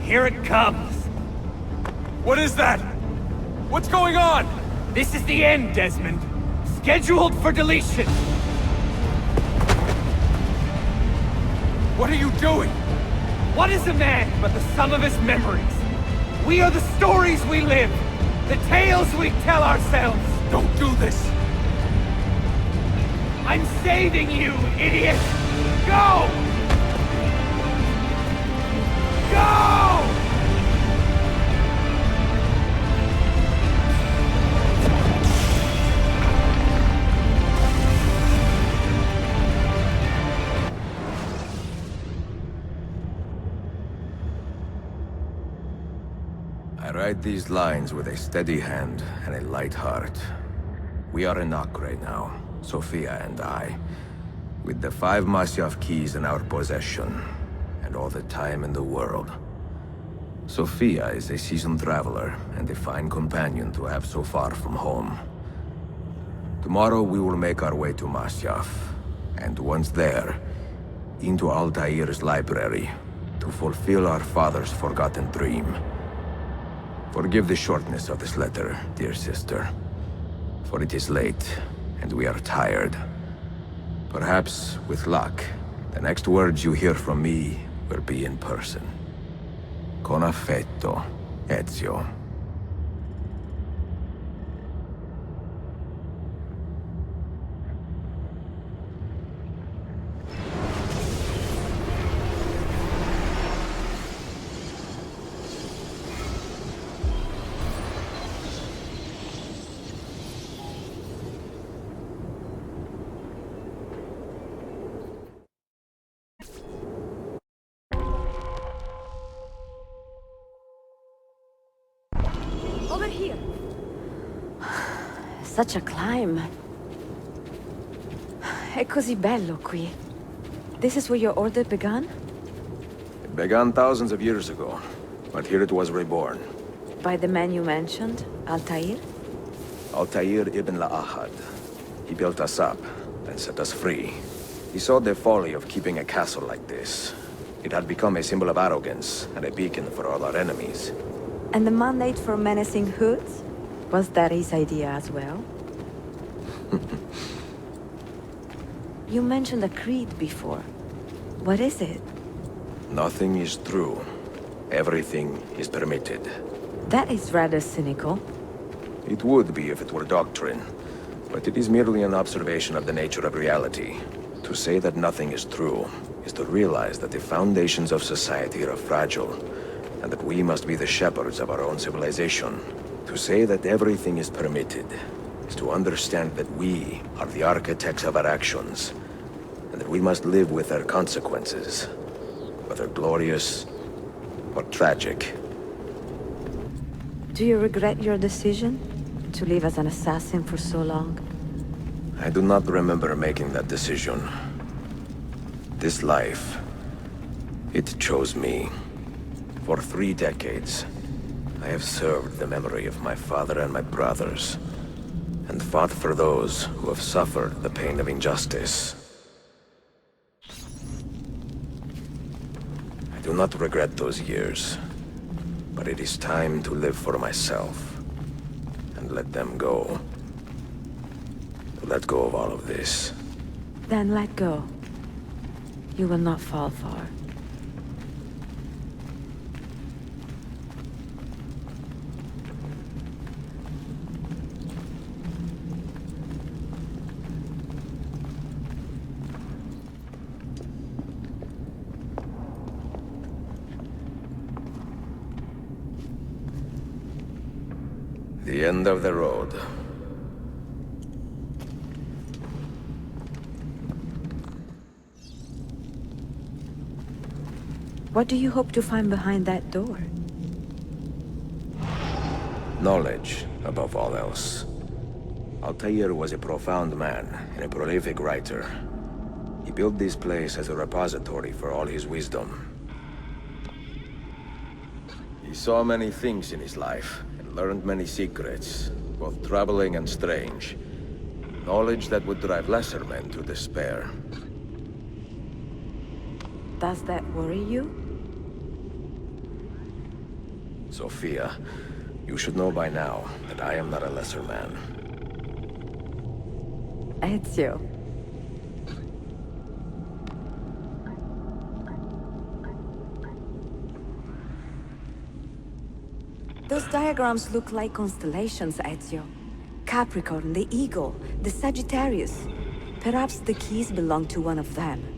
Here it comes. What is that? What's going on? This is the end, Desmond. Scheduled for deletion. What are you doing? What is a man but the sum of his memories? We are the stories we live, the tales we tell ourselves. Don't do this. I'm saving you, idiot! Go! Go! I write these lines with a steady hand and a light heart. We are in Nock right now, Sophia and I, with the 5 Masyav keys in our possession, and all the time in the world. Sophia is a seasoned traveler, and a fine companion to have so far from home. Tomorrow we will make our way to Masyav, and once there, into Altair's library, to fulfill our father's forgotten dream. Forgive the shortness of this letter, dear sister, for it is late, and we are tired. Perhaps, with luck, the next words you hear from me will be in person. Con affetto, Ezio. Over here. Such a climb. È così bello qui. This is where your order began? It began thousands of years ago, but here it was reborn. By the man you mentioned, Altair? Altair ibn La'ahad. He built us up and set us free. He saw the folly of keeping a castle like this. It had become a symbol of arrogance and a beacon for all our enemies. And the mandate for menacing hoods? Was that his idea as well? You mentioned a creed before. What is it? Nothing is true. Everything is permitted. That is rather cynical. It would be if it were doctrine, but it is merely an observation of the nature of reality. To say that nothing is true is to realize that the foundations of society are fragile, and that we must be the shepherds of our own civilization. To say that everything is permitted is to understand that we are the architects of our actions, and that we must live with their consequences, whether glorious or tragic. Do you regret your decision to live as an assassin for so long? I do not remember making that decision. This life, it chose me. For 3 decades, I have served the memory of my father and my brothers, and fought for those who have suffered the pain of injustice. I do not regret those years, but it is time to live for myself, and let them go. Let go of all of this. Then let go. You will not fall far. The end of the road. What do you hope to find behind that door? Knowledge, above all else. Altair was a profound man and a prolific writer. He built this place as a repository for all his wisdom. He saw many things in his life, and learned many secrets, both troubling and strange. Knowledge that would drive lesser men to despair. Does that worry you? Sophia, you should know by now that I am not a lesser man. Ezio. Those diagrams look like constellations, Ezio. Capricorn, the Eagle, the Sagittarius. Perhaps the keys belong to one of them.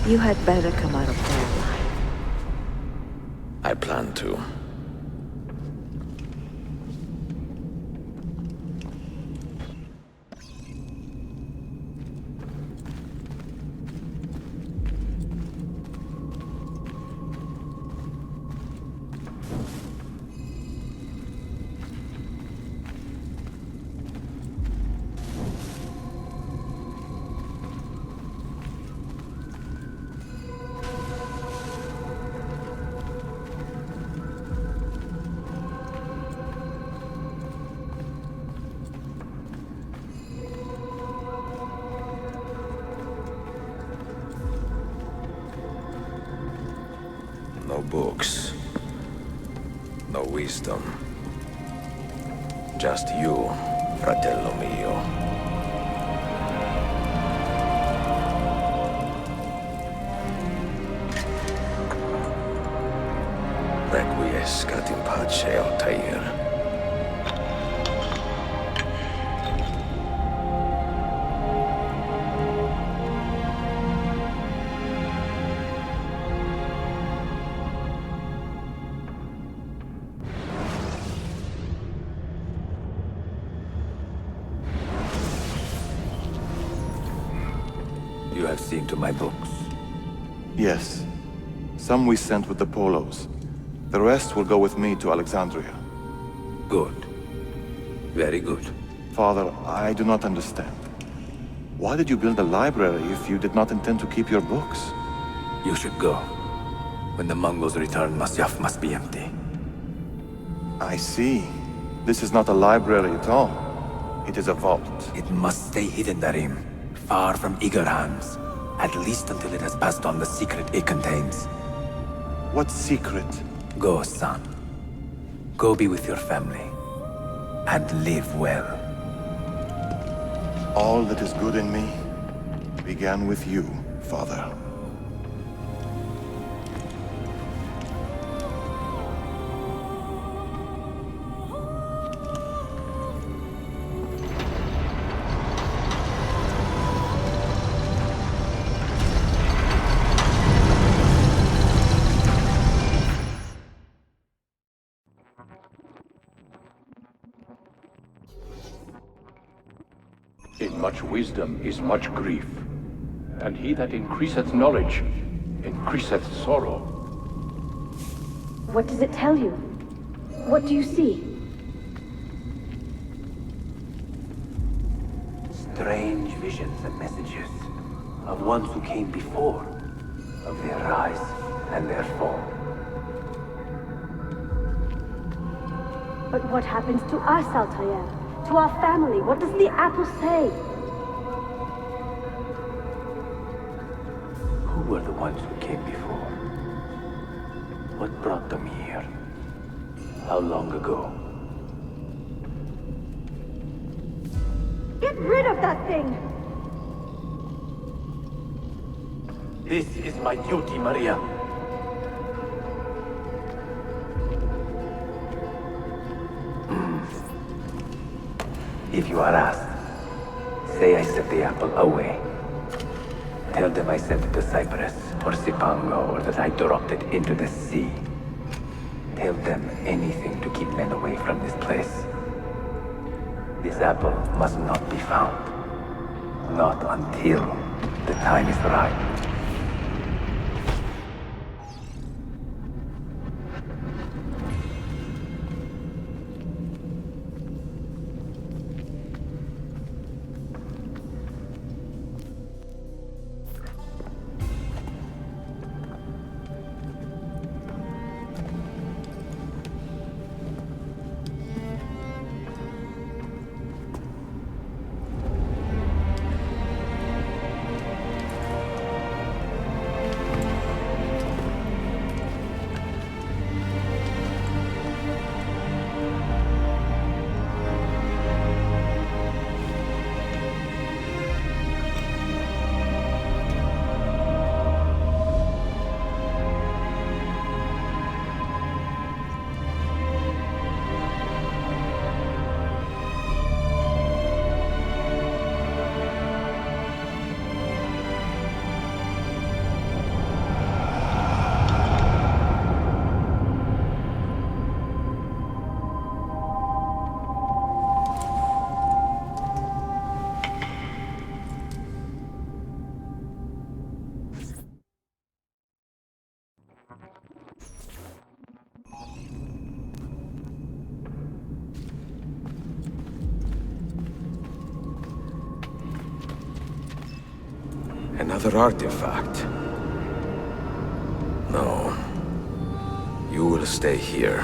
You had better come out of there alive. I plan to. No books. No wisdom. Just you, fratello mio. Requiescat in pace, Altair. You have seen to my books. Yes. Some we sent with the Polos. The rest will go with me to Alexandria. Good. Very good. Father, I do not understand. Why did you build a library if you did not intend to keep your books? You should go. When the Mongols return, Masyaf must be empty. I see. This is not a library at all. It is a vault. It must stay hidden, Darim. Far from eager hands. At least until it has passed on the secret it contains. What secret? Go, son. Go be with your family. And live well. All that is good in me began with you, Father. In much wisdom is much grief, and he that increaseth knowledge increaseth sorrow. What does it tell you? What do you see? Strange visions and messages of ones who came before, of their rise and their fall. But what happens to us, Altair? To our family? What does the apple say? Who were the ones who came before? What brought them here? How long ago? Get rid of that thing! This is my duty, Maria. If you are asked, say I sent the apple away. Tell them I sent it to Cyprus, or Cipango, or that I dropped it into the sea. Tell them anything to keep men away from this place. This apple must not be found. Not until the time is right. Another artifact. No. You will stay here.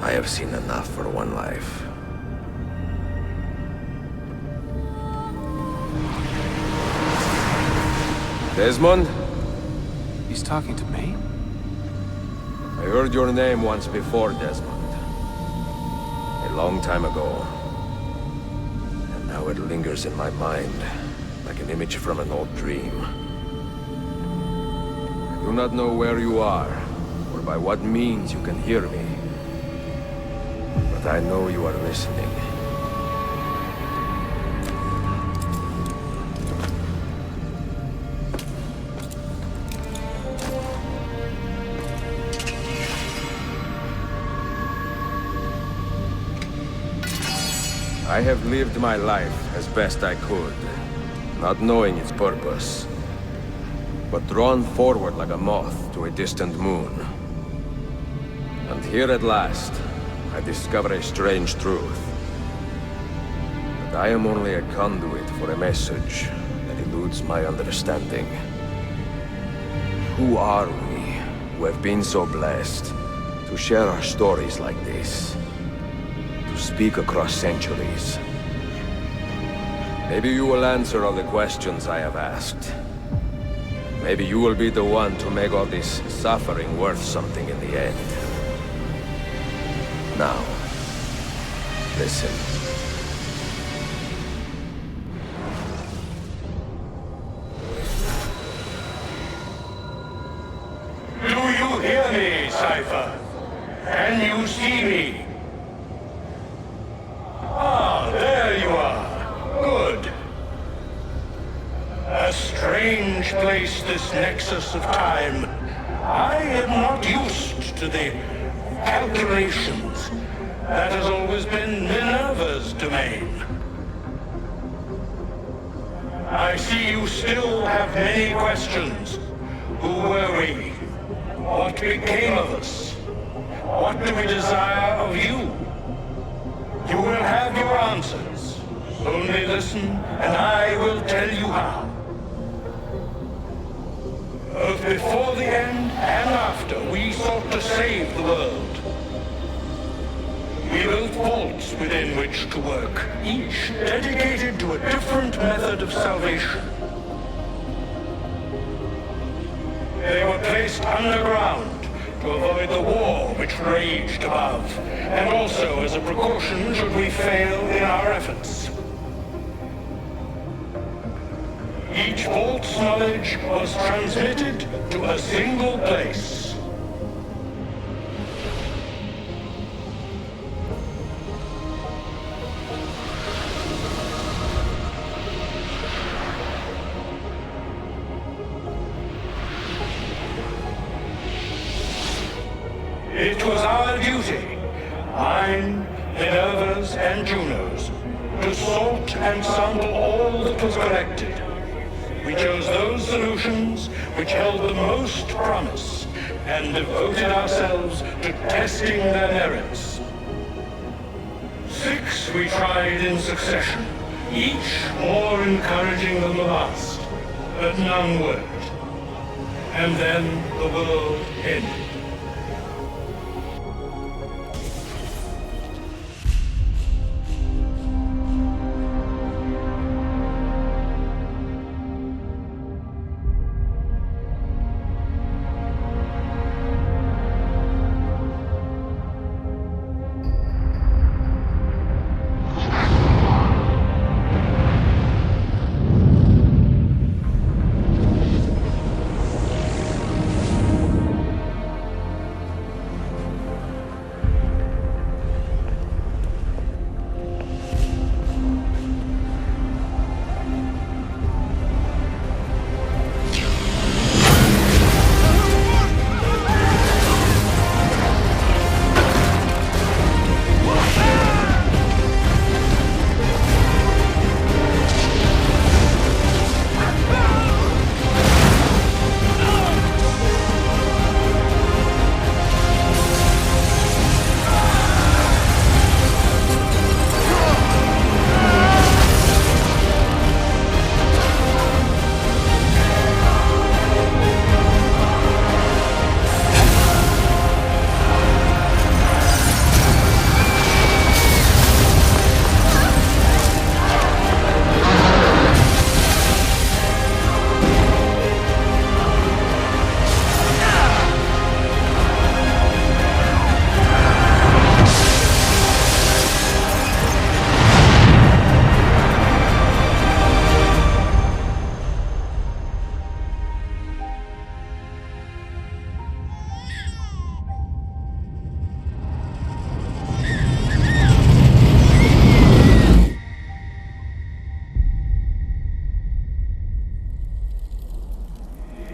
I have seen enough for one life. Desmond? He's talking to me? I heard your name once before, Desmond. A long time ago. And now it lingers in my mind, like an image from an old dream. I do not know where you are, or by what means you can hear me. But I know you are listening. I have lived my life as best I could, not knowing its purpose, but drawn forward like a moth to a distant moon. And here at last, I discover a strange truth. That I am only a conduit for a message that eludes my understanding. Who are we, who have been so blessed to share our stories like this? To speak across centuries. Maybe you will answer all the questions I have asked. Maybe you will be the one to make all this suffering worth something in the end. Now, listen. Do you hear me, Cypher? Can you see me? Ah, there you are. Good. A strange place, this nexus of time. I am not used to the calculations. That has always been Minerva's domain. I see you still have many questions. Who were we? What became of us? What do we desire of you? You will have your answers. Only listen, and I will tell you how. Both before the end and after, we sought to save the world. We built vaults within which to work, each dedicated to a different method of salvation. They were placed underground to avoid the war which raged above, and also as a precaution should we fail in our efforts. Each vault's knowledge was transmitted to a single place. It was our duty, mine, Minerva's, and Juno's, to sort and sample all that was collected. We chose those solutions which held the most promise and devoted ourselves to testing their merits. 6 we tried in succession, each more encouraging than the last, but none worked. And then the world ended.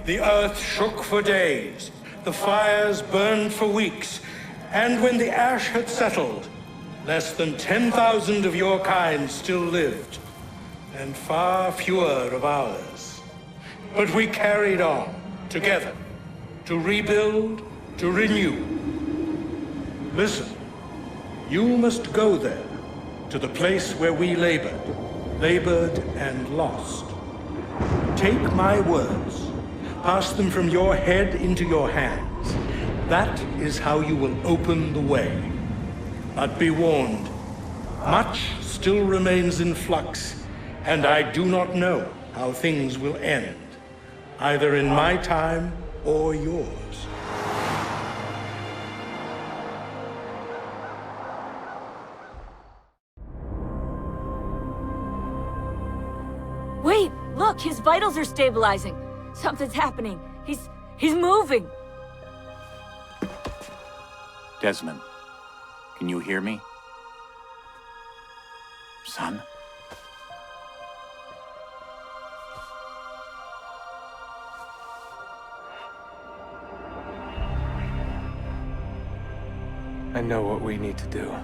The earth shook for days, the fires burned for weeks, and when the ash had settled, less than 10,000 of your kind still lived, and far fewer of ours. But we carried on, together, to rebuild, to renew. Listen, you must go there, to the place where we labored and lost. Take my words. Pass them from your head into your hands. That is how you will open the way. But be warned, much still remains in flux, and I do not know how things will end, either in my time or yours. Wait, look, his vitals are stabilizing. Something's happening. He's moving. Desmond, can you hear me? Son? I know what we need to do.